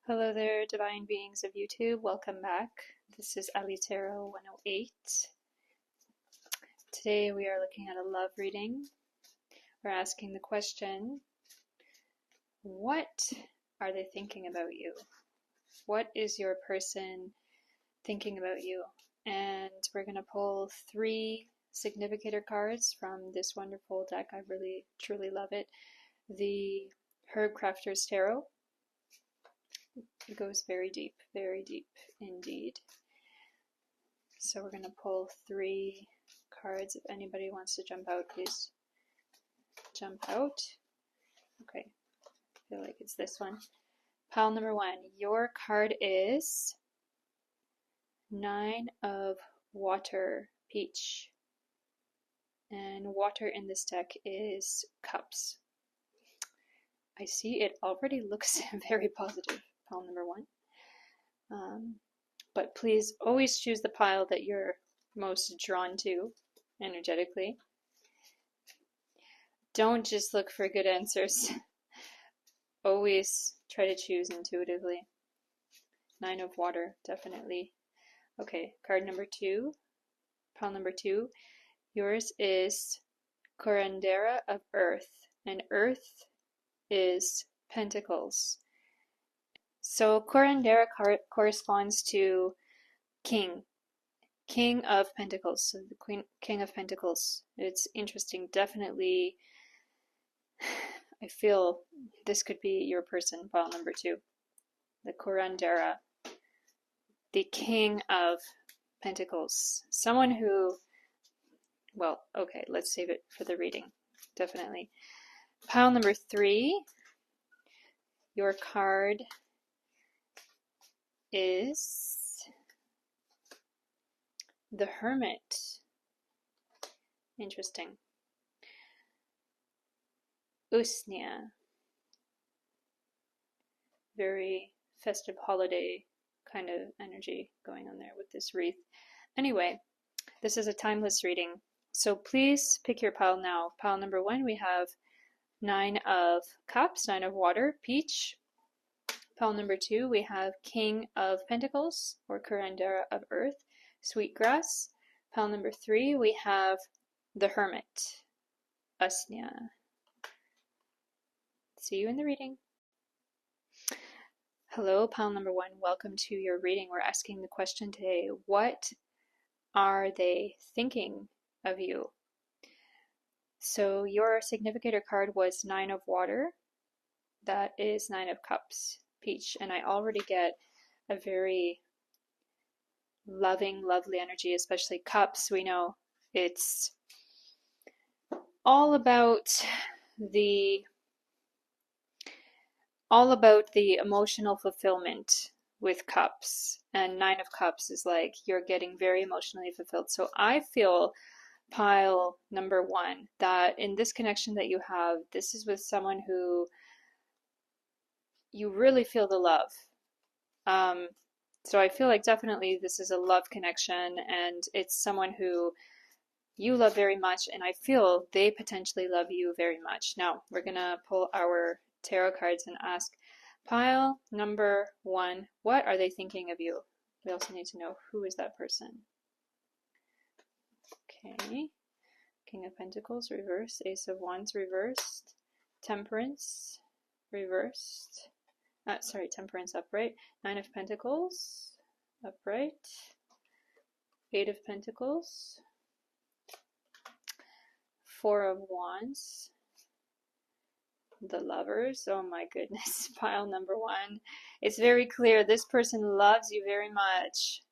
Hello there, divine beings of YouTube. Welcome back. This is Allie 108. Today we are looking at a love reading. We're asking the question, what are they thinking about you? What is your person thinking about you? And we're going to pull 3 significator cards from this wonderful deck. I really, truly love it. The Herb Crafter's Tarot. It goes very deep indeed. So we're going to pull 3 cards. If anybody wants to jump out, please jump out. Okay, I feel like it's this one. Pile number 1. Your card is 9 of Water, Peach. And water in this deck is Cups. I see it already looks very positive. Pile number 1. But please always choose the pile that you're most drawn to energetically. Don't just look for good answers. Always try to choose intuitively. 9 of Water, definitely. Okay, card number 2. Pile number 2. Yours is Curandera of Earth, and Earth is Pentacles. So Curandera corresponds to King of Pentacles, so the King of Pentacles. It's interesting, definitely. I feel this could be your person, pile number 2. The Curandera, the King of Pentacles. Someone who, well, okay, let's save it for the reading, definitely. Pile number 3, your card is the Hermit. Interesting. Usnia. Very festive holiday kind of energy going on there with this wreath. Anyway, this is a timeless reading, so please pick your pile now. Pile number 1, we have 9 of Cups, 9 of Water, Peach. Pile number 2, we have King of Pentacles, or Curandera of Earth, Sweetgrass. Pile number 3, we have the Hermit, Usnia. See you in the reading. Hello, pile number 1. Welcome to your reading. We're asking the question today, what are they thinking of you? So your significator card was 9 of Water. That is 9 of Cups, Peach. And I already get a very loving, lovely energy, especially Cups. We know it's all about the emotional fulfillment with Cups. And 9 of Cups is like you're getting very emotionally fulfilled. So I feel, pile number 1, that in this connection that you have, this is with someone who you really feel the love. So I feel like definitely this is a love connection, and it's someone who you love very much, and I feel they potentially love you very much. Now we're gonna pull our tarot cards and ask pile number 1, what are they thinking of you? We also need to know, who is that person? Okay, King of Pentacles reversed, Ace of Wands reversed, Temperance reversed, Temperance upright, 9 of Pentacles upright, 8 of Pentacles, 4 of Wands, the Lovers. Oh my goodness, pile number 1. It's very clear this person loves you very much.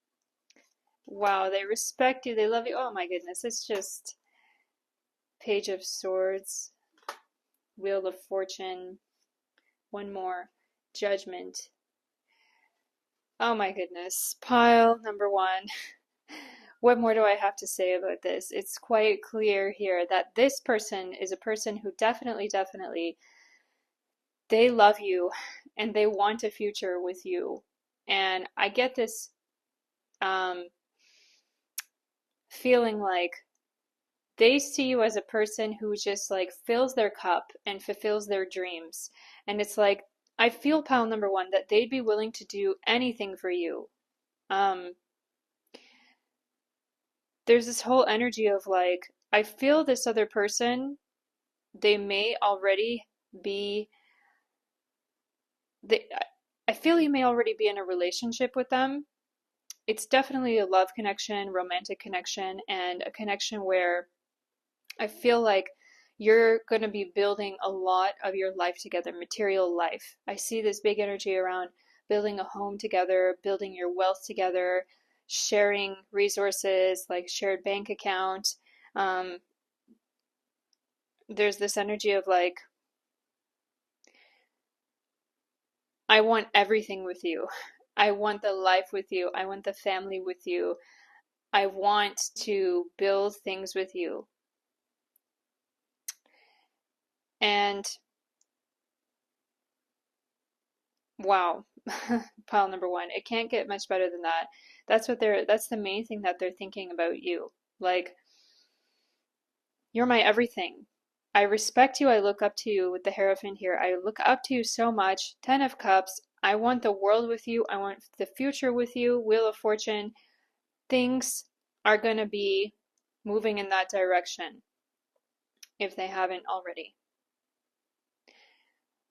Wow, they respect you, they love you. Oh my goodness, it's just Page of Swords, Wheel of Fortune, one more, Judgment. Oh my goodness, pile number 1. What more do I have to say about this? It's quite clear here that this person is a person who definitely, they love you and they want a future with you. And I get this feeling like they see you as a person who just like fills their cup and fulfills their dreams. And it's like I feel, pile number one, that they'd be willing to do anything for you. Um, there's this whole energy of like, I feel this other person, they may already be, they, I feel you may already be in a relationship with them. It's definitely a love connection, romantic connection, and a connection where I feel like you're going to be building a lot of your life together, material life. I see this big energy around building a home together, building your wealth together, sharing resources like shared bank account. Um, there's this energy of like, I want everything with you. I want the life with you. I want the family with you. I want to build things with you. And wow, pile number one. It can't get much better than that. That's the main thing that they're thinking about you. Like, you're my everything. I respect you. I look up to you with the Hierophant here. I look up to you so much. 10 of Cups. I want the world with you. I want the future with you. Wheel of Fortune. Things are going to be moving in that direction if they haven't already.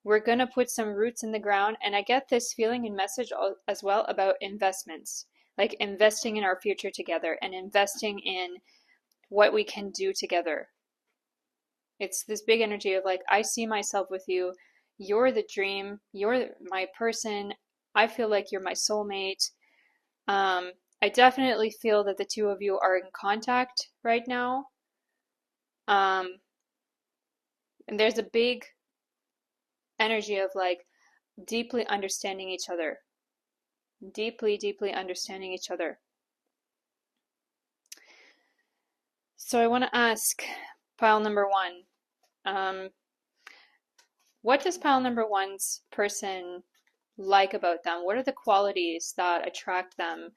We're going to put some roots in the ground. And I get this feeling and message as well about investments, like investing in our future together and investing in what we can do together. It's this big energy of like, I see myself with you. You're the dream. You're my person. I feel like you're my soulmate. I definitely feel that the two of you are in contact right now. And there's a big energy of like deeply understanding each other. Deeply, deeply understanding each other. So I want to ask pile number one, what does pile number one's person like about them? What are the qualities that attract them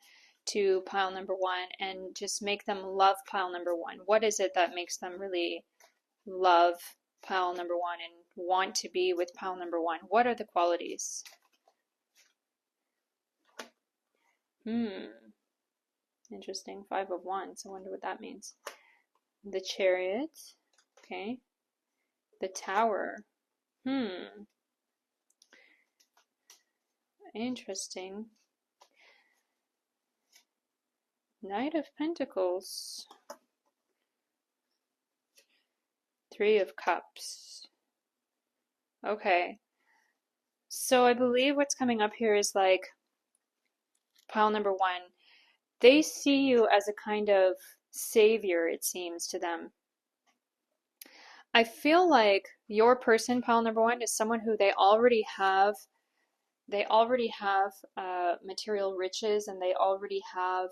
to pile number one and just make them love pile number one? What is it that makes them really love pile number one and want to be with pile number one? What are the qualities? Interesting. 5 of Wands. I wonder what that means. The Chariot. Okay. The Tower. Interesting. Knight of Pentacles. 3 of Cups. Okay. So I believe what's coming up here is like pile number one. They see you as a kind of savior, it seems to them. I feel like your person, pile number one, is someone who they already have material riches, and they already have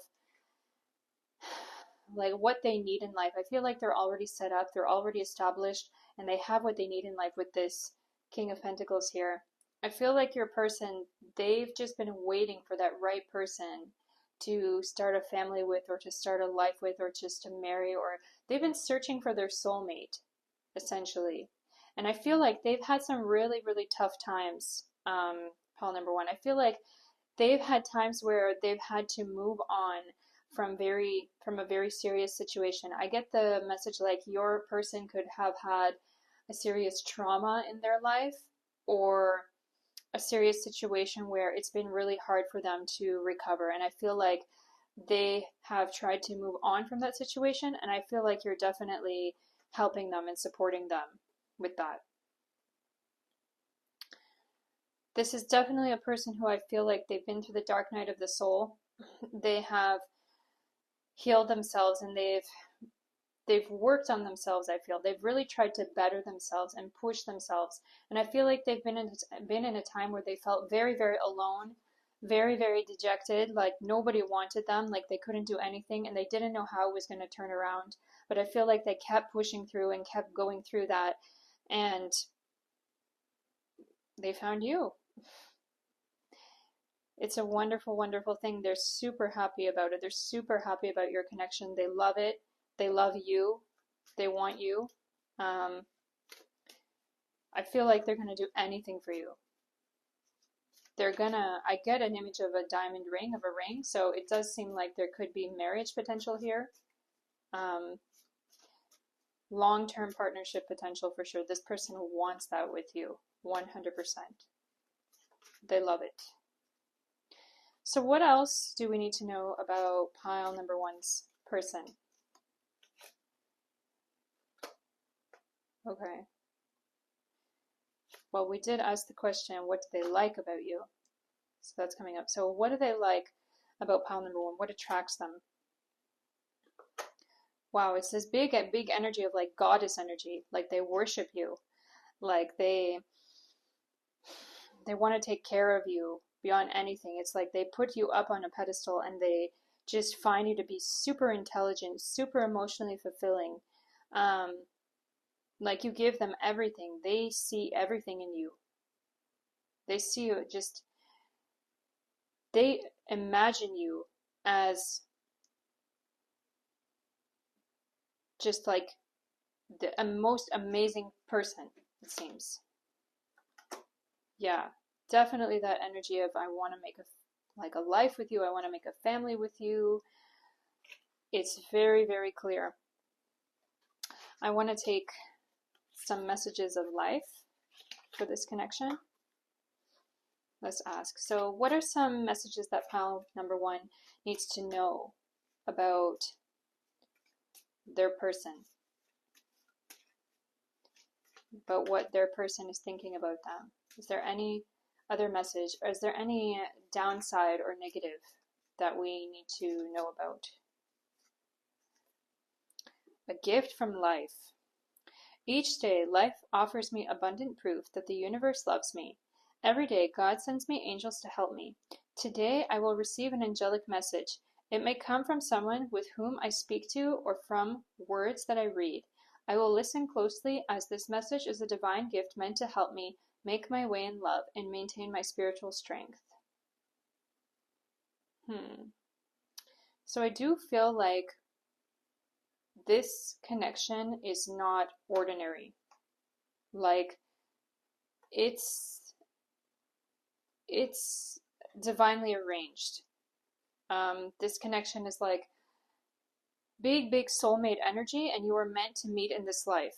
like what they need in life. I feel like they're already set up, they're already established, and they have what they need in life with this King of Pentacles here. I feel like your person, they've just been waiting for that right person to start a family with, or to start a life with, or just to marry, or they've been searching for their soulmate, essentially. And I feel like they've had some really, really tough times, pile number one. I feel like they've had times where they've had to move on from a very serious situation. I get the message like your person could have had a serious trauma in their life, or a serious situation where it's been really hard for them to recover. And I feel like they have tried to move on from that situation, and I feel like you're definitely helping them and supporting them with that. This is definitely a person who I feel like they've been through the dark night of the soul. They have healed themselves, and they've worked on themselves. I feel they've really tried to better themselves and push themselves, and I feel like they've been in a time where they felt very, very alone, very, very dejected, like nobody wanted them, like they couldn't do anything, and they didn't know how it was going to turn around. But I feel like they kept pushing through and kept going through that, and they found you. It's a wonderful, wonderful thing. They're super happy about it. They're super happy about your connection. They love it. They love you. They want you. I feel like they're going to do anything for you. I get an image of a diamond ring, of a ring, so it does seem like there could be marriage potential here. Long-term partnership potential for sure. This person wants that with you, 100%. They love it. So what else do we need to know about pile number one's person? Okay. Well, we did ask the question, what do they like about you? So that's coming up. So what do they like about pile number one? What attracts them? Wow, it's this big energy of like goddess energy. Like they worship you. Like they want to take care of you beyond anything. It's like they put you up on a pedestal and they just find you to be super intelligent, super emotionally fulfilling. Like you give them everything. They see everything in you. They see you just, they imagine you as just like the most amazing person, it seems. Yeah, definitely that energy of I want to make a life with you. I want to make a family with you. It's very, very clear. I want to take some messages of life for this connection. Let's ask. So what are some messages that pile number one needs to know about their person? About what their person is thinking about them? Is there any other message, or is there any downside or negative that we need to know about? A gift from life. Each day, life offers me abundant proof that the universe loves me. Every day, God sends me angels to help me. Today, I will receive an angelic message. It may come from someone with whom I speak to or from words that I read. I will listen closely, as this message is a divine gift meant to help me make my way in love and maintain my spiritual strength. So I do feel like this connection is not ordinary. Like it's divinely arranged. This connection is like big soulmate energy, and you are meant to meet in this life.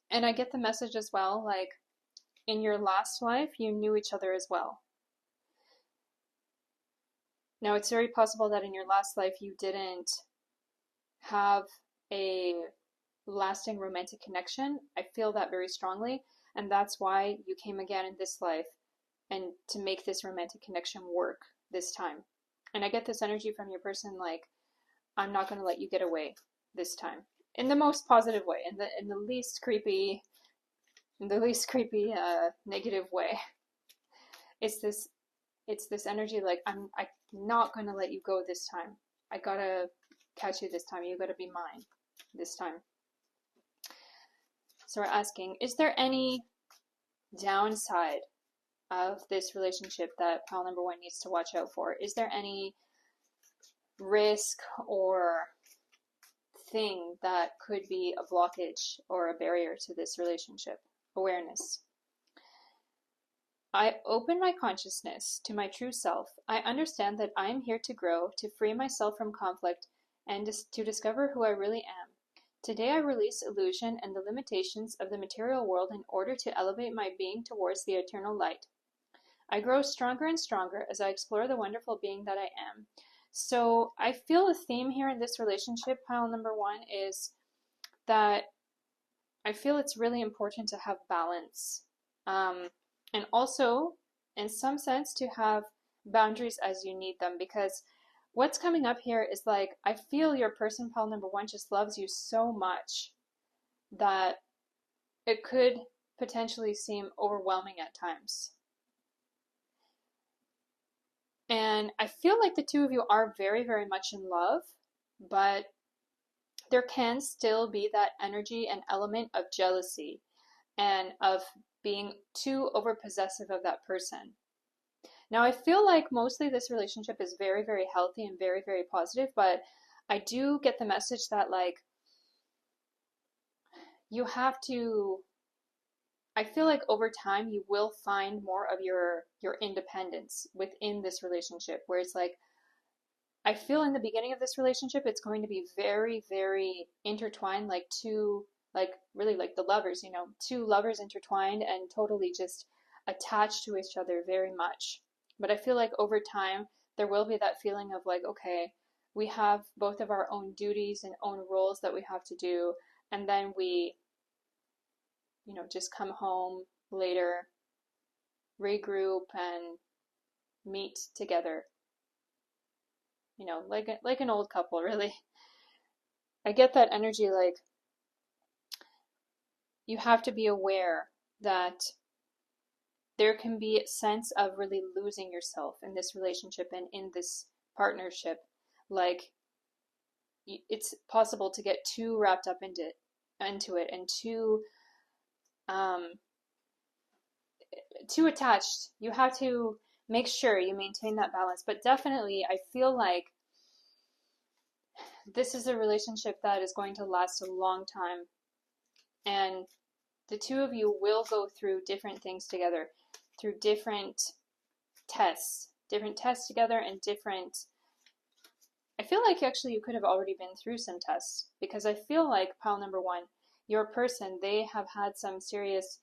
And I get the message as well, like in your last life you knew each other as well. Now it's very possible that in your last life you didn't have a lasting romantic connection. I feel that very strongly, and that's why you came again in this life, and to make this romantic connection work this time. And I get this energy from your person, like, I'm not going to let you get away this time, in the most positive way, in the least creepy negative way. It's this energy like I'm not going to let you go this time. I gotta catch you this time. You gotta be mine this time. So we're asking, is there any downside of this relationship that pile number one needs to watch out for? Is there any risk or thing that could be a blockage or a barrier to this relationship? Awareness. I open my consciousness to my true self. I understand that I am here to grow, to free myself from conflict, and to discover who I really am. Today I release illusion and the limitations of the material world in order to elevate my being towards the eternal light. I grow stronger and stronger as I explore the wonderful being that I am. So I feel a theme here in this relationship, pile number one, is that I feel it's really important to have balance. And also, in some sense, to have boundaries as you need them, because what's coming up here is like, I feel your person, pile number one, just loves you so much that it could potentially seem overwhelming at times. And I feel like the two of you are very, very much in love, but there can still be that energy and element of jealousy and of being too overpossessive of that person. Now, I feel like mostly this relationship is very, very healthy and very, very positive, but I do get the message that, like, you have to I feel like over time you will find more of your independence within this relationship, where it's like I feel in the beginning of this relationship it's going to be very, very intertwined, like two, like really like the lovers, you know, two lovers intertwined and totally just attached to each other very much. But I feel like over time there will be that feeling of like, okay, we have both of our own duties and own roles that we have to do, and then we, you know, just come home later, regroup and meet together, you know, like an old couple, really. I get that energy, like you have to be aware that there can be a sense of really losing yourself in this relationship and in this partnership. Like it's possible to get too wrapped up into it and um, too attached. You have to make sure you maintain that balance. But definitely, I feel like this is a relationship that is going to last a long time. And the two of you will go through different things together, through different tests together, and different. I feel like actually you could have already been through some tests, because I feel like pile number one, your person, they have had some serious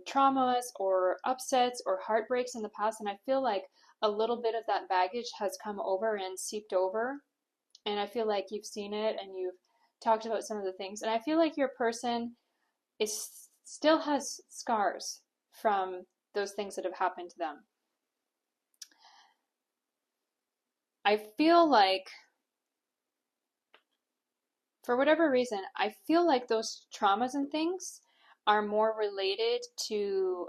traumas or upsets or heartbreaks in the past, and I feel like a little bit of that baggage has come over and seeped over, and I feel like you've seen it and you've talked about some of the things, and I feel like your person is still has scars from those things that have happened to them. I feel like, for whatever reason, I feel like those traumas and things are more related to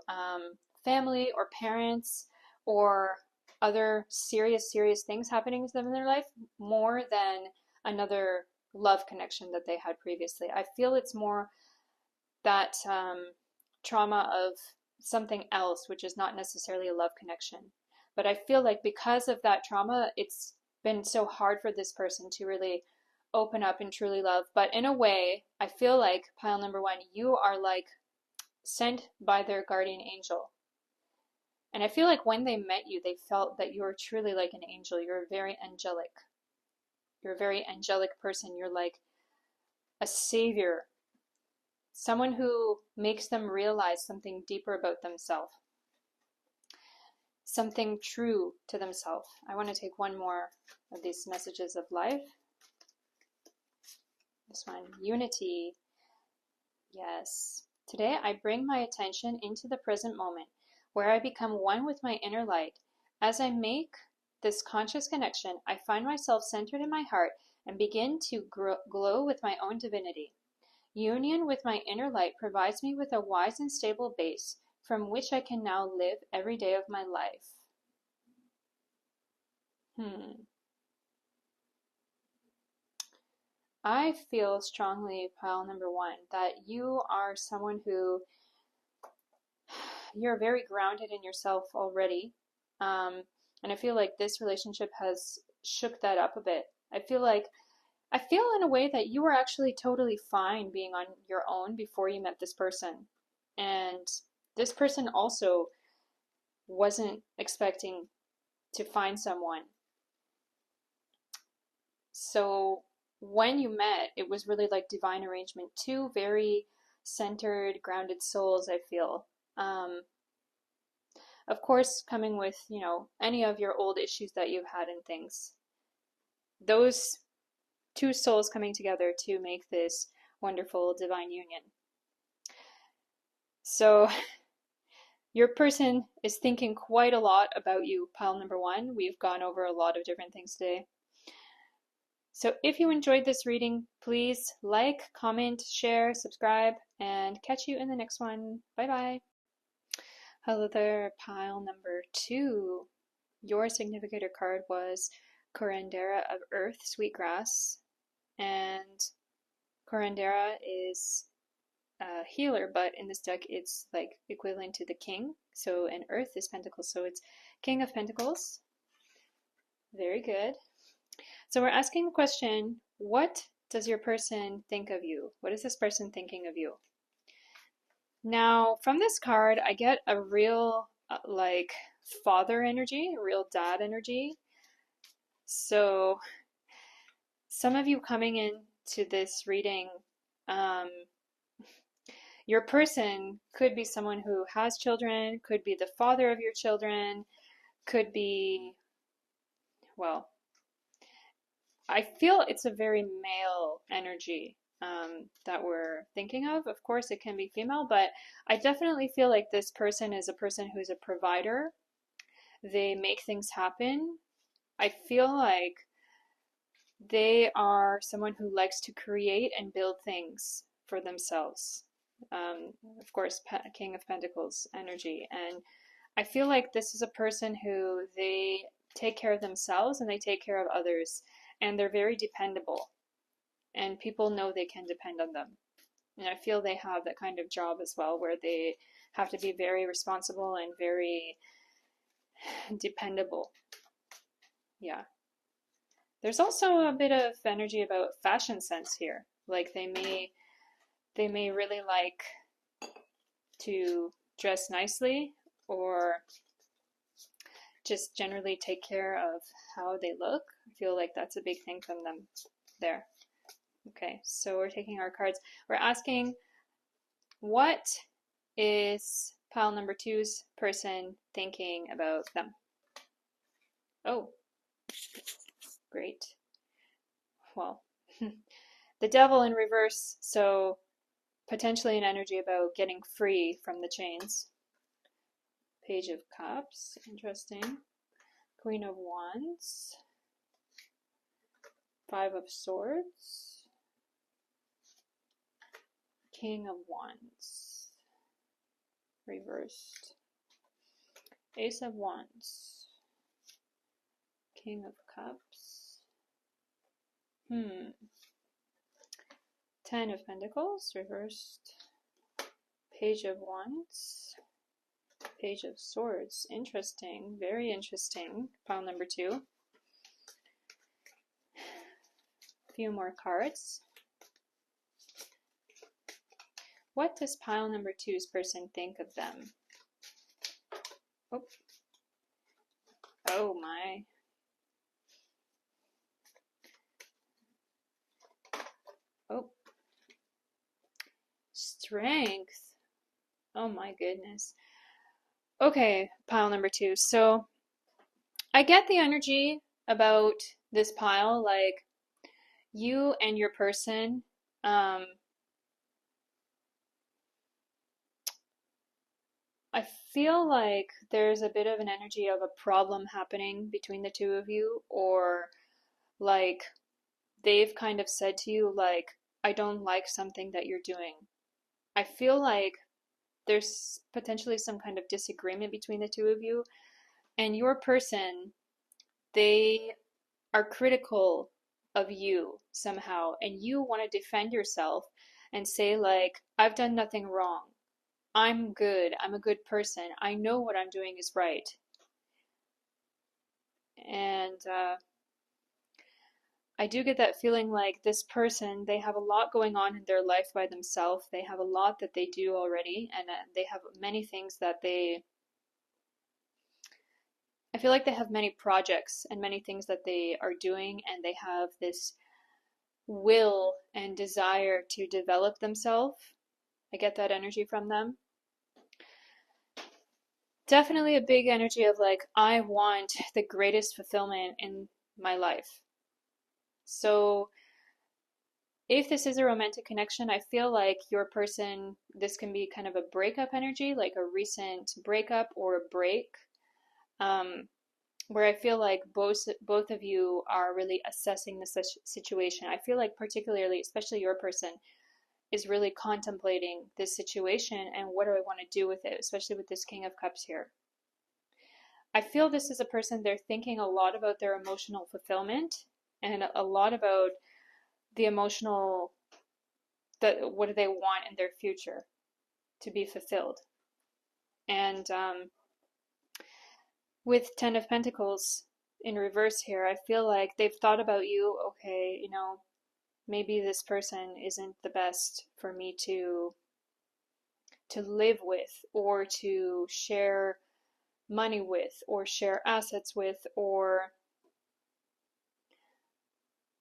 family or parents or other serious, serious things happening to them in their life more than another love connection that they had previously. I feel it's more that trauma of something else, which is not necessarily a love connection. But I feel like because of that trauma, it's been so hard for this person to really open up and truly love. But in a way, I feel like pile number one, you are like sent by their guardian angel. And I feel like when they met you, they felt that you were truly like an angel. You're very angelic. You're a very angelic person. You're like a savior, someone who makes them realize something deeper about themselves, something true to themselves. I want to take one more of these messages of life. This one, unity. Yes. Today I bring my attention into the present moment, where I become one with my inner light. As I make this conscious connection, I find myself centered in my heart and begin to glow with my own divinity. Union with my inner light provides me with a wise and stable base from which I can now live every day of my life. I feel strongly, pile number one, that you are someone who you're very grounded in yourself already. And I feel like this relationship has shook that up a bit. I feel in a way that you were actually totally fine being on your own before you met this person. And this person also wasn't expecting to find someone. So when you met, it was really like divine arrangement. Two very centered, grounded souls, I feel. Of course, coming with, you know, any of your old issues that you've had and things. Those two souls coming together to make this wonderful divine union. So your person is thinking quite a lot about you, pile number one. We've gone over a lot of different things today. So if you enjoyed this reading, please like, comment, share, subscribe, and catch you in the next one. Bye-bye. Hello there, pile number two. Your significator card was Curandera of Earth, Sweetgrass, and Curandera is a healer, but in this deck it's like equivalent to the King. So in Earth is Pentacles, so it's King of Pentacles. Very good. So we're asking the question, what does your person think of you? What is this person thinking of you? Now, from this card, I get a real like father energy, a real dad energy. So, some of you coming into this reading, um, your person could be someone who has children, could be the father of your children, could be, well, I feel it's a very male energy that we're thinking of. Of course, it can be female, but I definitely feel like this person is a person who's a provider. They make things happen. I feel like they are someone who likes to create and build things for themselves. Of course, King of Pentacles energy. And I feel like this is a person who they take care of themselves and they take care of others. And they're very dependable. And people know they can depend on them. And I feel they have that kind of job as well, where they have to be very responsible and very dependable. Yeah. There's also a bit of energy about fashion sense here. Like they may really like to dress nicely or just generally take care of how they look. I feel like that's a big thing from them there. Okay, so we're taking our cards. We're asking, what is pile number two's person thinking about them? Oh, great. Well, the devil in reverse, so potentially an energy about getting free from the chains. Page of Cups, interesting. Queen of Wands. Five of Swords. King of Wands. Reversed. Ace of Wands. King of Cups. Ten of Pentacles, reversed. Page of Wands. Page of Swords. Interesting. Very interesting. Pile number two. A few more cards. What does pile number two's person think of them? Oh. Oh my. Oh. Strength. Oh my goodness. Okay, pile number two. So I get the energy about this pile, like you and your person, I feel like there's a bit of an energy of a problem happening between the two of you, or like they've kind of said to you, like, I don't like something that you're doing. I feel like there's potentially some kind of disagreement between the two of you, and your person, they are critical of you somehow, and you want to defend yourself and say, like, I've done nothing wrong. I'm good. I'm a good person. I know what I'm doing is right. And I do get that feeling like this person, they have a lot going on in their life by themselves. They have a lot that they do already, and they have many things that I feel like they have many projects and many things that they are doing, and they have this will and desire to develop themselves. I get that energy from them. Definitely a big energy of like, I want the greatest fulfillment in my life. So if this is a romantic connection, I feel like your person, this can be kind of a breakup energy, like a recent breakup or a break, where I feel like both of you are really assessing the situation. I feel like particularly, especially your person, is really contemplating this situation and what do I want to do with it, especially with this King of Cups here. I feel this is a person, they're thinking a lot about their emotional fulfillment and a lot about the emotional, what do they want in their future to be fulfilled. And with Ten of Pentacles in reverse here, I feel like they've thought about you, okay, you know, maybe this person isn't the best for me to live with, or to share money with, or share assets with, or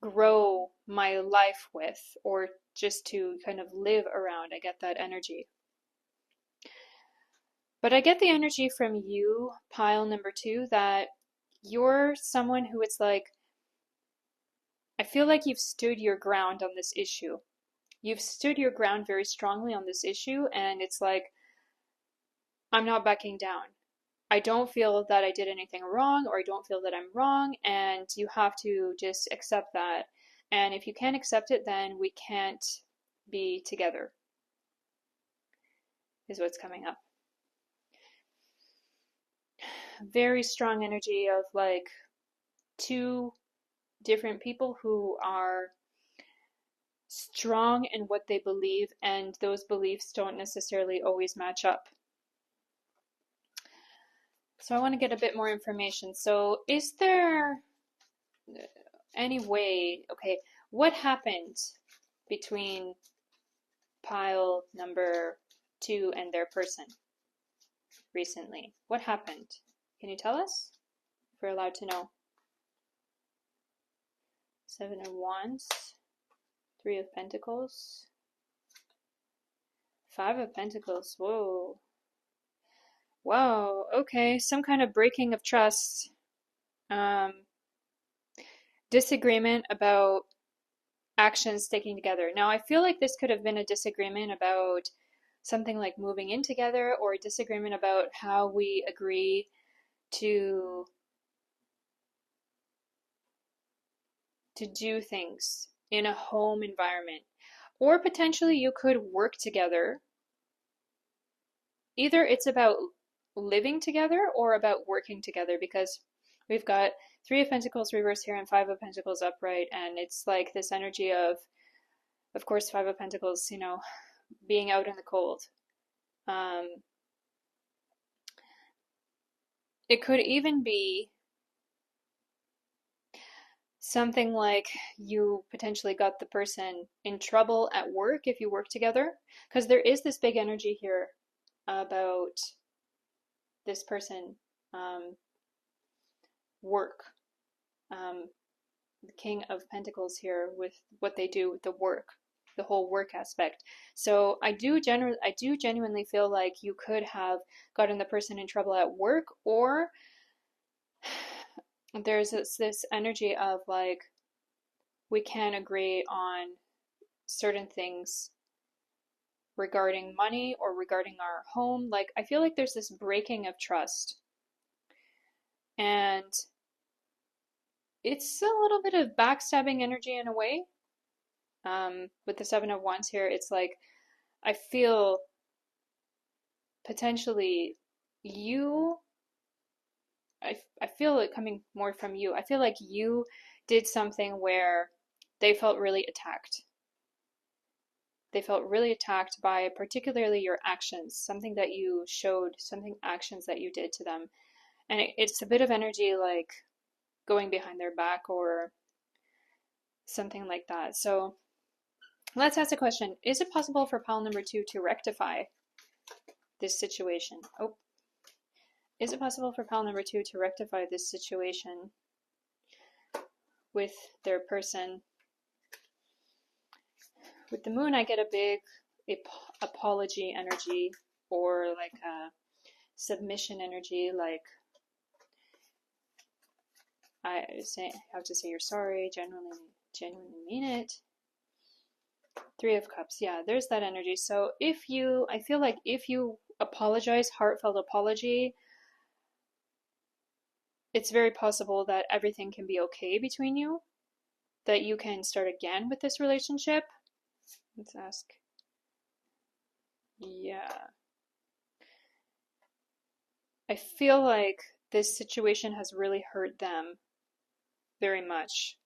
grow my life with, or just to kind of live around. I get that energy. But I get the energy from you, pile number 2, that you're someone who it's like, I feel like you've stood your ground on this issue. You've stood your ground very strongly on this issue, and it's like, I'm not backing down. I don't feel that I did anything wrong, or I don't feel that I'm wrong, and you have to just accept that. And if you can't accept it, then we can't be together, is what's coming up. Very strong energy of like 2 different people who are strong in what they believe, and those beliefs don't necessarily always match up. So I want to get a bit more information. So is there any way, okay, what happened between pile number 2 and their person recently? What happened? Can you tell us if we're allowed to know? 7 of Wands, 3 of Pentacles, 5 of Pentacles. Whoa. Wow, okay, some kind of breaking of trust. Disagreement about actions sticking together. Now, I feel like this could have been a disagreement about something like moving in together, or a disagreement about how we agree to do things in a home environment. Or potentially you could work together. Either it's about living together or about working together, because we've got 3 of Pentacles reverse here and 5 of Pentacles upright, and it's like this energy of course, 5 of Pentacles, you know, being out in the cold. It could even be something like you potentially got the person in trouble at work if you work together, because there is this big energy here about this person work. The King of Pentacles here with what they do with the work, the whole work aspect. So I do genuinely feel like you could have gotten the person in trouble at work, or there's this energy of like, we can't agree on certain things regarding money or regarding our home. Like, I feel like there's this breaking of trust. And it's a little bit of backstabbing energy in a way. With the 7 of Wands here, it's like, I feel potentially I feel it coming more from you. I feel like you did something where they felt really attacked. They felt really attacked by particularly your actions, something that you showed, actions that you did to them. And it's a bit of energy like going behind their back or something like that. So let's ask a question. Is it possible for pile number 2 to rectify this situation? Oh, is it possible for pile number 2 to rectify this situation with their person? With the moon, I get a big apology energy, or like a submission energy, like I have to say you're sorry, genuinely mean it. 3 of Cups, yeah, there's that energy. So I feel like if you apologize, heartfelt apology, it's very possible that everything can be okay between you, that you can start again with this relationship. Let's ask. Yeah. I feel like this situation has really hurt them very much.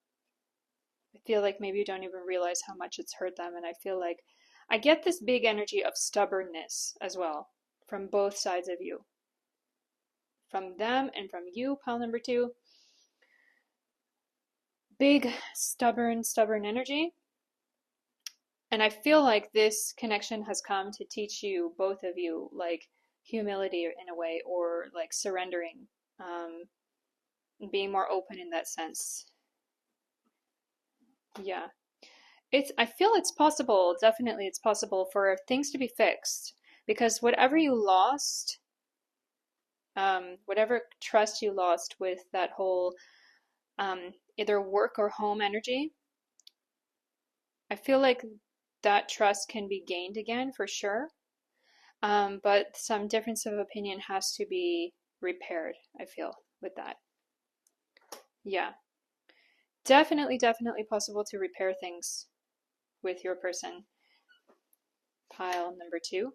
I feel like maybe you don't even realize how much it's hurt them, and I feel like I get this big energy of stubbornness as well from both sides of you. From them and from you, pile number 2. Big, stubborn energy. And I feel like this connection has come to teach you, both of you, like humility in a way, or like surrendering, being more open in that sense. Yeah. I feel it's possible, definitely it's possible for things to be fixed because whatever you lost, whatever trust you lost with that whole either work or home energy, I feel like that trust can be gained again for sure. But some difference of opinion has to be repaired, I feel, with that. Yeah. Definitely, definitely possible to repair things with your person. Pile number 2.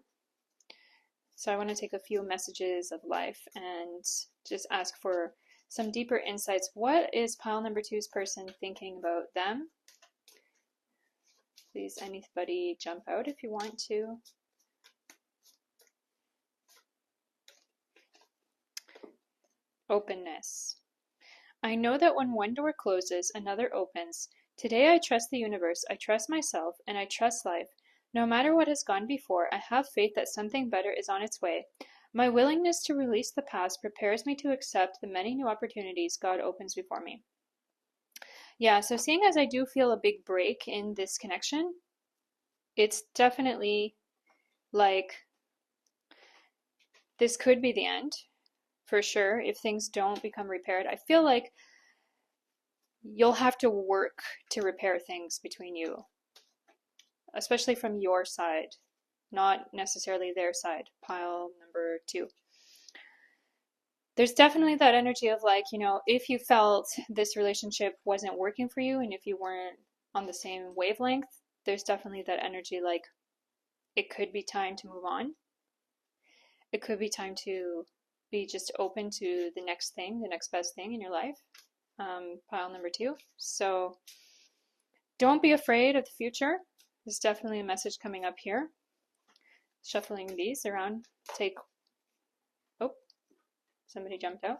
So I want to take a few messages of life and just ask for some deeper insights. What is pile number 2's person thinking about them? Please, anybody jump out if you want to. Openness. I know that when one door closes, another opens. Today I trust the universe, I trust myself, and I trust life. No matter what has gone before, I have faith that something better is on its way. My willingness to release the past prepares me to accept the many new opportunities God opens before me. Yeah, so seeing as I do feel a big break in this connection, it's definitely like this could be the end for sure if things don't become repaired. I feel like you'll have to work to repair things between you, especially from your side, not necessarily their side. Pile number 2. There's definitely that energy of like, if you felt this relationship wasn't working for you and if you weren't on the same wavelength, there's definitely that energy like it could be time to move on. It could be time to be just open to the next thing, the next best thing in your life. Pile number 2. So don't be afraid of the future. There's definitely a message coming up here. Shuffling these around. Oh, somebody jumped out.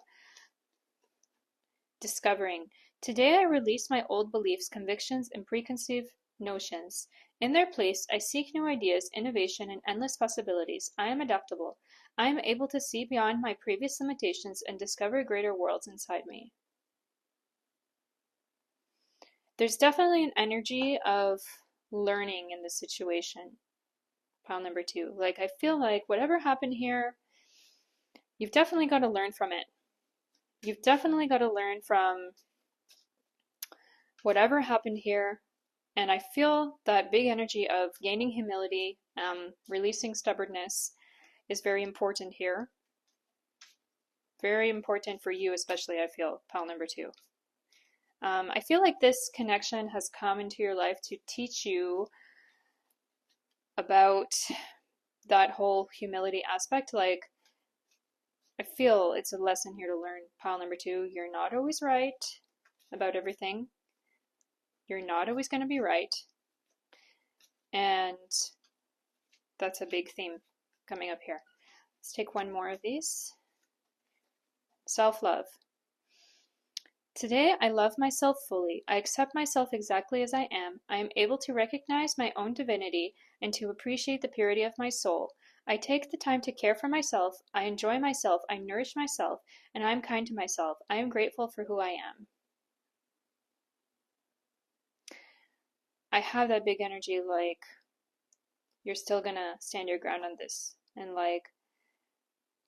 Discovering. Today I release my old beliefs, convictions, and preconceived notions. In their place, I seek new ideas, innovation, and endless possibilities. I am adaptable. I am able to see beyond my previous limitations and discover greater worlds inside me. There's definitely an energy of learning in this situation. Pile number 2. Like, I feel like whatever happened here, you've definitely got to learn from it. You've definitely got to learn from whatever happened here. And I feel that big energy of gaining humility, releasing stubbornness is very important here. Very important for you, especially, I feel, pile number 2. I feel like this connection has come into your life to teach you about that whole humility aspect. Like, I feel it's a lesson here to learn. Pile number 2, you're not always right about everything. You're not always going to be right. And that's a big theme coming up here. Let's take one more of these. Self-love. Today, I love myself fully. I accept myself exactly as I am. I am able to recognize my own divinity and to appreciate the purity of my soul. I take the time to care for myself. I enjoy myself. I nourish myself. And I am kind to myself. I am grateful for who I am. I have that big energy like you're still gonna stand your ground on this. And like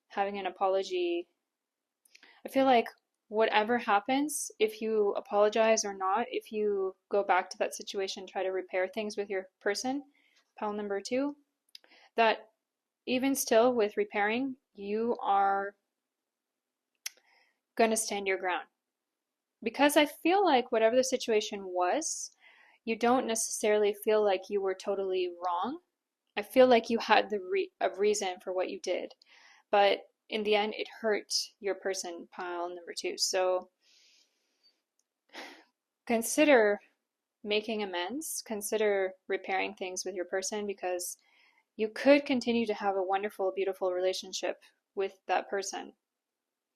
having an apology. I feel like whatever happens, if you apologize or not, if you go back to that situation, try to repair things with your person, pile number 2, that even still with repairing, you are going to stand your ground. Because I feel like whatever the situation was, you don't necessarily feel like you were totally wrong. I feel like you had a reason for what you did. But in the end, it hurt your person, pile number 2. So consider making amends, consider repairing things with your person because you could continue to have a wonderful, beautiful relationship with that person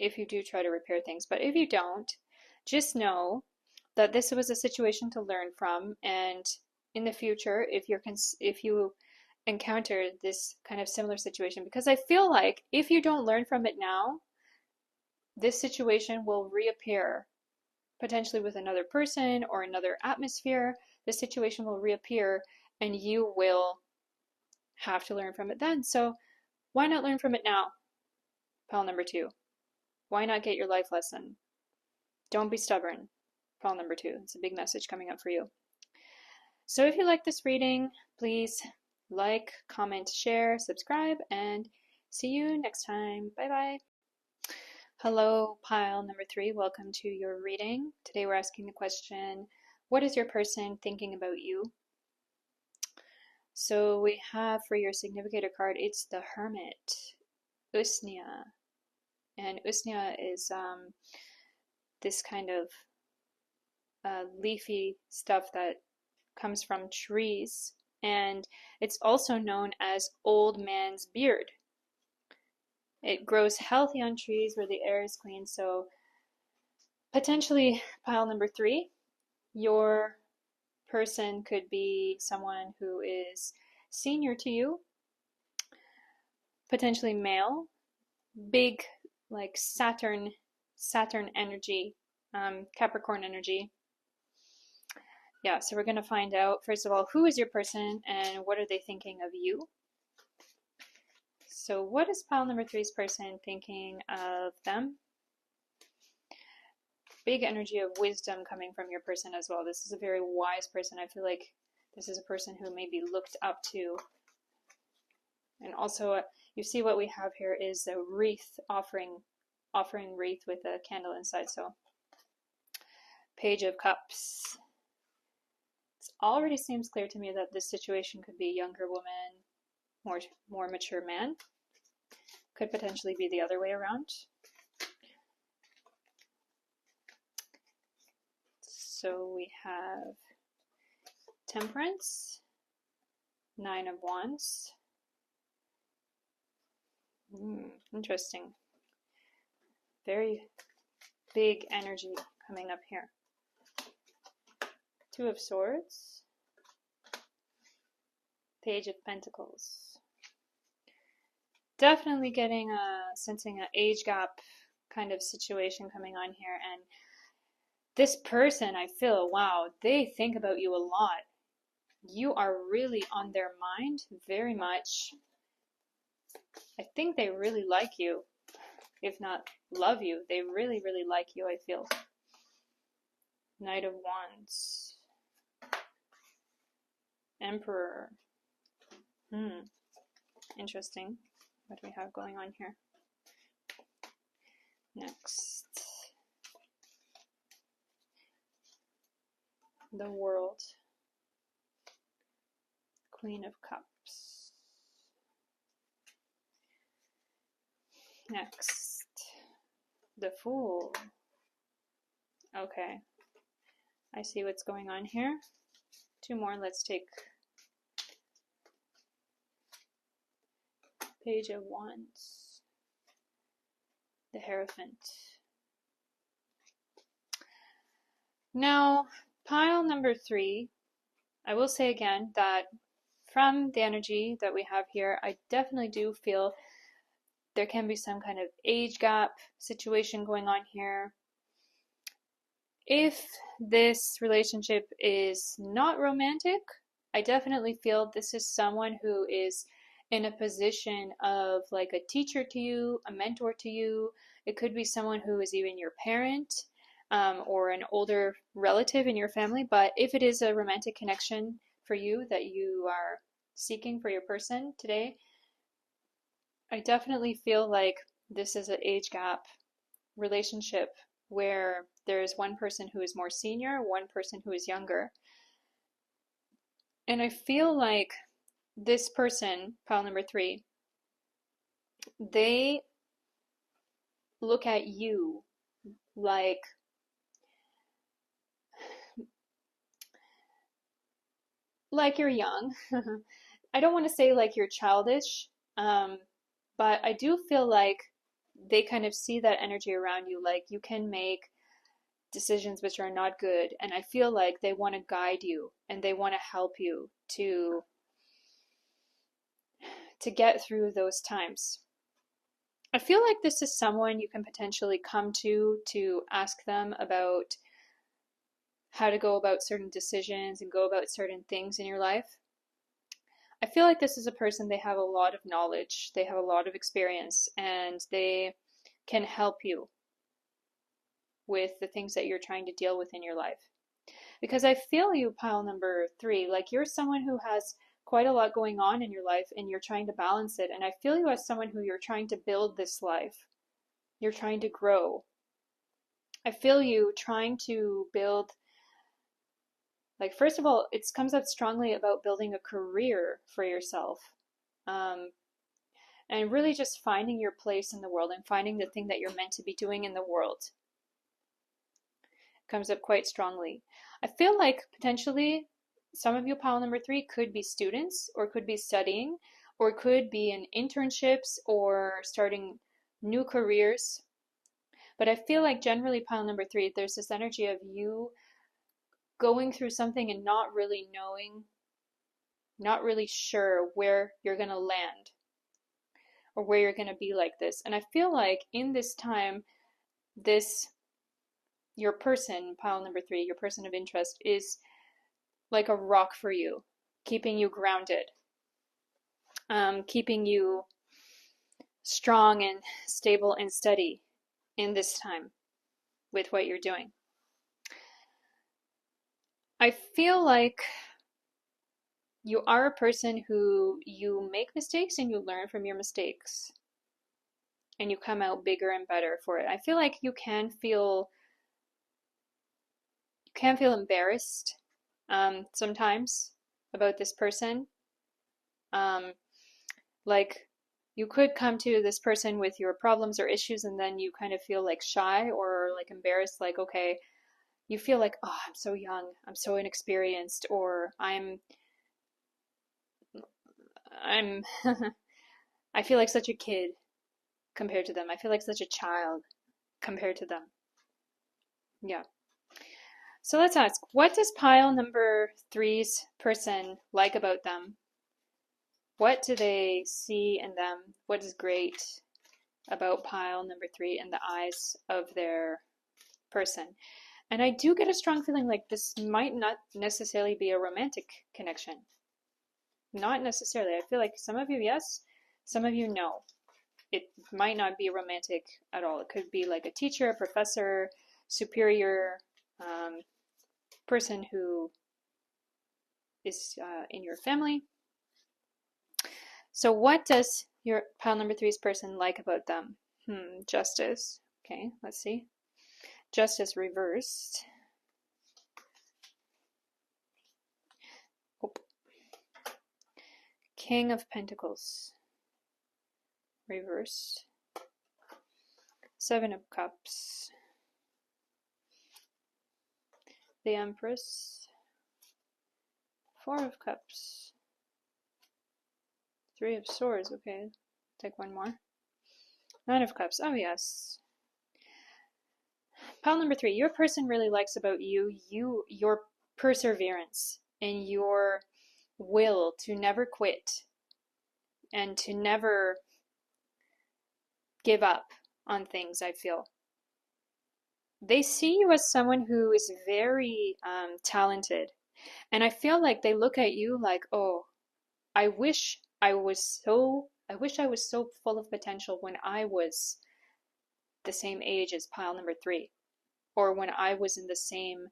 if you do try to repair things. But if you don't, just know that this was a situation to learn from and in the future if you encounter this kind of similar situation, because I feel like if you don't learn from it now, this situation will reappear potentially with another person or another atmosphere. The situation will reappear and you will have to learn from it then. So why not learn from it now? Pile number 2. Why not get your life lesson? Don't be stubborn. Pile number 2. It's a big message coming up for you. So if you like this reading, please like, comment, share, subscribe, and see you next time. Bye bye. Hello, pile number 3. Welcome to your reading. Today we're asking the question, what is your person thinking about you? So we have for your significator card, it's the Hermit, Usnea. And Usnea is this kind of leafy stuff that comes from trees, and it's also known as old man's beard. It grows healthy on trees where the air is clean. So potentially pile number 3, your person could be someone who is senior to you, potentially male, big, like Saturn energy, Capricorn energy. Yeah, so we're going to find out, first of all, who is your person and what are they thinking of you? So what is pile number 3's person thinking of them? Big energy of wisdom coming from your person as well. This is a very wise person. I feel like this is a person who may be looked up to. And also, you see what we have here is a wreath, offering wreath with a candle inside. So, Page of Cups. It already seems clear to me that this situation could be a younger woman, more mature man. Could potentially be the other way around. So we have Temperance, 9 of Wands. Interesting. Very big energy coming up here. 2 of Swords, Page of Pentacles. Definitely getting sensing an age gap kind of situation coming on here, and this person, I feel, wow, they think about you a lot. You are really on their mind very much. I think they really like you, if not love you. They really, really like you, I feel. Knight of Wands. Emperor. Interesting. What do we have going on here? Next. The World. Queen of Cups. Next. The Fool. Okay. I see what's going on here. 2 more. Let's take Page of Wands. The Hierophant. Now, pile number 3, I will say again that from the energy that we have here, I definitely do feel there can be some kind of age gap situation going on here. If this relationship is not romantic, I definitely feel this is someone who is in a position of like a teacher to you, a mentor to you. It could be someone who is even your parent, or an older relative in your family. But if it is a romantic connection for you that you are seeking for your person today, I definitely feel like this is an age gap relationship where there is one person who is more senior, one person who is younger. And I feel like this person, pile number 3, they look at you like you're young. I don't want to say like you're childish, but I do feel like they kind of see that energy around you, like you can make decisions which are not good, and I feel like they want to guide you and they want to help you to get through those times. I feel like this is someone you can potentially come to ask them about how to go about certain decisions and go about certain things in your life. I feel like this is a person, they have a lot of knowledge, they have a lot of experience, and they can help you with the things that you're trying to deal with in your life. Because I feel you, pile number 3, like you're someone who has quite a lot going on in your life and you're trying to balance it. And I feel you as someone who you're trying to build this life. You're trying to grow. I feel you trying to build, like, first of all, it comes up strongly about building a career for yourself. And really just finding your place in the world and finding the thing that you're meant to be doing in the world. Comes up quite strongly. I feel like potentially some of you, pile number 3, could be students or could be studying or could be in internships or starting new careers. But I feel like generally, pile number 3, there's this energy of you going through something and not really knowing, not really sure where you're going to land or where you're going to be like this. And I feel like in this time, your person, pile number 3, your person of interest, is like a rock for you, keeping you grounded, keeping you strong and stable and steady in this time with what you're doing. I feel like you are a person who you make mistakes and you learn from your mistakes and you come out bigger and better for it. I feel like you can feel embarrassed sometimes about this person. Like you could come to this person with your problems or issues and then you kind of feel like shy or like embarrassed, like, okay, you feel like, oh, I'm so young, I'm so inexperienced, or I'm I feel like such a kid compared to them. I feel like such a child compared to them. Yeah. So let's ask, what does pile number 3's person like about them? What do they see in them? What is great about pile number 3 in the eyes of their person? And I do get a strong feeling like this might not necessarily be a romantic connection. Not necessarily. I feel like some of you, yes, some of you, no. It might not be romantic at all. It could be like a teacher, a professor, superior, person who is in your family. So what does your pile number 3's person like about them? Justice. Okay, let's see. Justice reversed. Oh. King of Pentacles reversed. 7 of Cups. The Empress. 4 of Cups. 3 of Swords. Okay, take one more. 9 of Cups. Oh yes. Pile number 3, your person really likes about you, your perseverance and your will to never quit and to never give up on things, I feel. They see you as someone who is very talented. And I feel like they look at you like, oh, I wish I was so full of potential when I was the same age as pile number 3. Or when I was in the same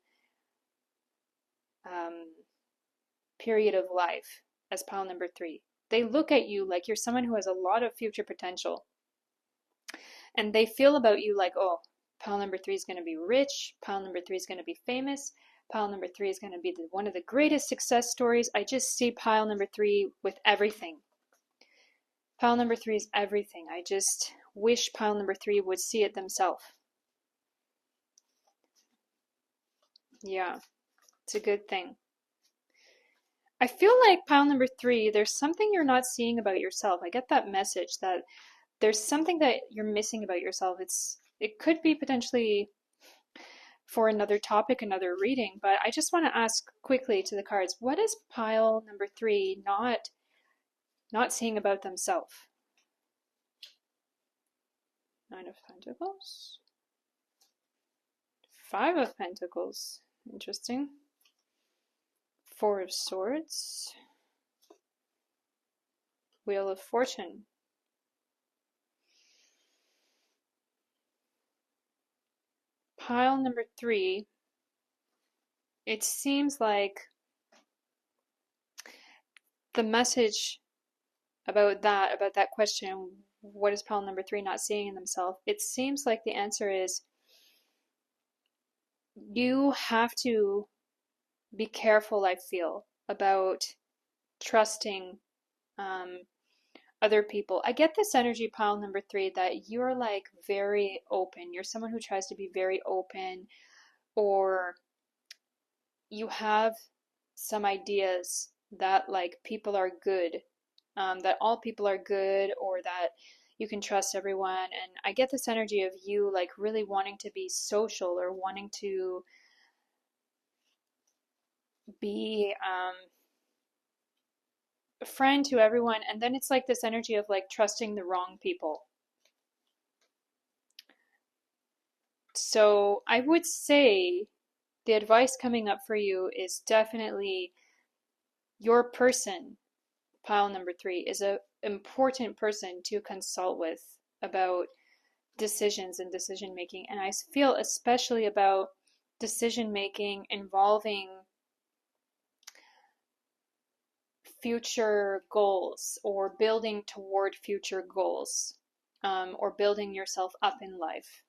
period of life as pile number 3. They look at you like you're someone who has a lot of future potential. And they feel about you like, oh, pile number 3 is going to be rich, pile number 3 is going to be famous, pile number 3 is going to be one of the greatest success stories. I just see pile number 3 with everything. Pile number 3 is everything. I just wish pile number 3 would see it themselves. Yeah, it's a good thing. I feel like pile number 3, there's something you're not seeing about yourself. I get that message that there's something that you're missing about yourself. It could be potentially for another topic, another reading, but I just want to ask quickly to the cards, what is pile number 3 not seeing about themselves? 9 of Pentacles. 5 of Pentacles. Interesting. 4 of Swords. Wheel of Fortune. Pile number 3. It seems like the message about that question, what is pile number 3 not seeing in themselves? It seems like the answer is you have to be careful, I feel, about trusting other people. I get this energy, pile number 3, that you're like very open. You're someone who tries to be very open, or you have some ideas that like people are good, that all people are good, or that you can trust everyone. And I get this energy of you like really wanting to be social, or wanting to be a friend to everyone, and then it's like this energy of like trusting the wrong people. So I would say the advice coming up for you is definitely your person, pile number 3, is an important person to consult with about decisions and decision making. And I feel especially about decision making involving future goals, or building toward future goals, or building yourself up in life.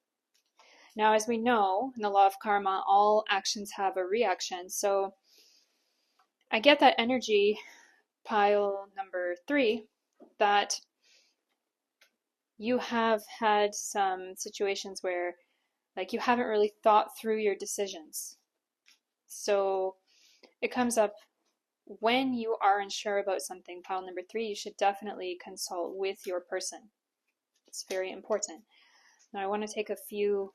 Now, as we know, in the law of karma, all actions have a reaction. So I get that energy, pile number 3, that you have had some situations where like you haven't really thought through your decisions. So it comes up when you are unsure about something, pile number 3, you should definitely consult with your person. It's very important. Now I want to take a few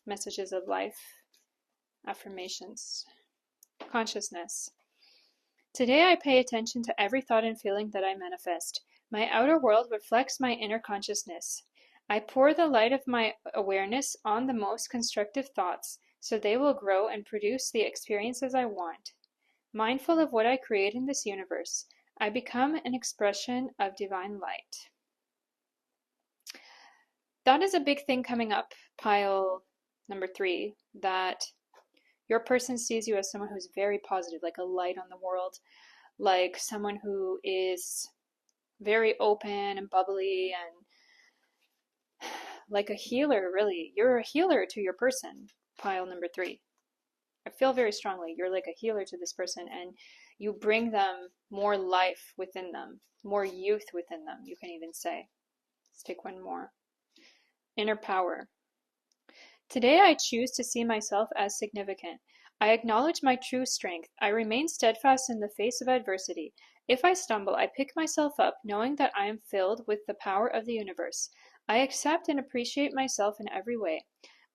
messages of life, affirmations. Consciousness. Today I pay attention to every thought and feeling that I manifest. My outer world reflects my inner consciousness. I pour the light of my awareness on the most constructive thoughts, so they will grow and produce the experiences I want. Mindful of what I create in this universe, I become an expression of divine light. That is a big thing coming up, pile number 3, that your person sees you as someone who's very positive, like a light on the world, like someone who is very open and bubbly, and like a healer, really. You're a healer to your person, pile number 3. I feel very strongly you're like a healer to this person, and you bring them more life within them, more youth within them, you can even say. Let's take one more. Inner power. Today I choose to see myself as significant. I acknowledge my true strength. I remain steadfast in the face of adversity. If I stumble, I pick myself up, knowing that I am filled with the power of the universe. I accept and appreciate myself in every way.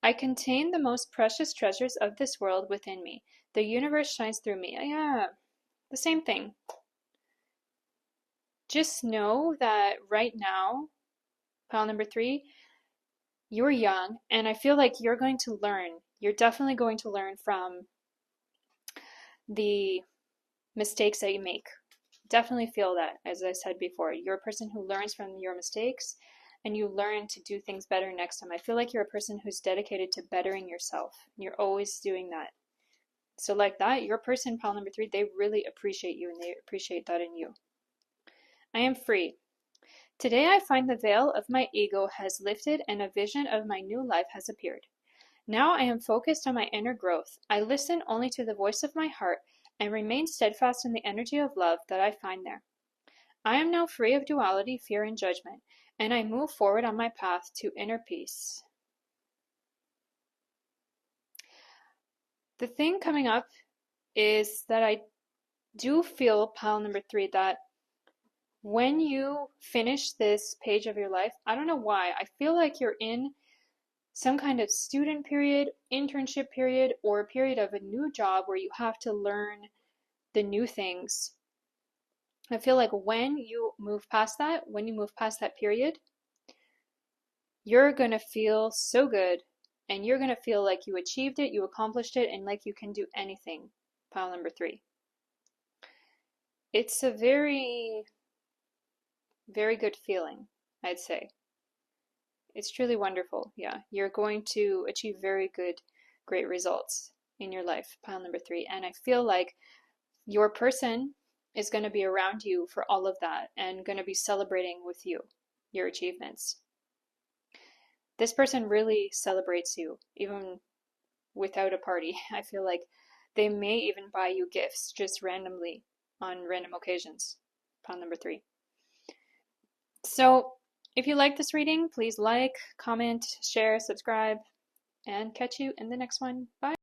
I contain the most precious treasures of this world within me. The universe shines through me. Yeah, the same thing. Just know that right now, pile number 3, you're young, and I feel like you're going to learn. You're definitely going to learn from the mistakes that you make. Definitely feel that, as I said before. You're a person who learns from your mistakes, and you learn to do things better next time. I feel like you're a person who's dedicated to bettering yourself. You're always doing that. So like that, your person, pile number 3, they really appreciate you, and they appreciate that in you. I am free. Today I find the veil of my ego has lifted and a vision of my new life has appeared. Now I am focused on my inner growth. I listen only to the voice of my heart and remain steadfast in the energy of love that I find there. I am now free of duality, fear, and judgment, and I move forward on my path to inner peace. The thing coming up is that I do feel, pile number 3, that when you finish this page of your life, I don't know why, I feel like you're in some kind of student period, internship period, or a period of a new job where you have to learn the new things. I feel like when you move past that, period, you're going to feel so good and you're going to feel like you achieved it, you accomplished it, and like you can do anything. Pile number 3. It's a very, very good feeling, I'd say. It's truly wonderful. Yeah, you're going to achieve very good, great results in your life. Pile number 3. And I feel like your person is going to be around you for all of that and going to be celebrating with you your achievements. This person really celebrates you, even without a party. I feel like they may even buy you gifts just randomly on random occasions. Pile number 3. So if you like this reading, please like, comment, share, subscribe, and catch you in the next one. Bye.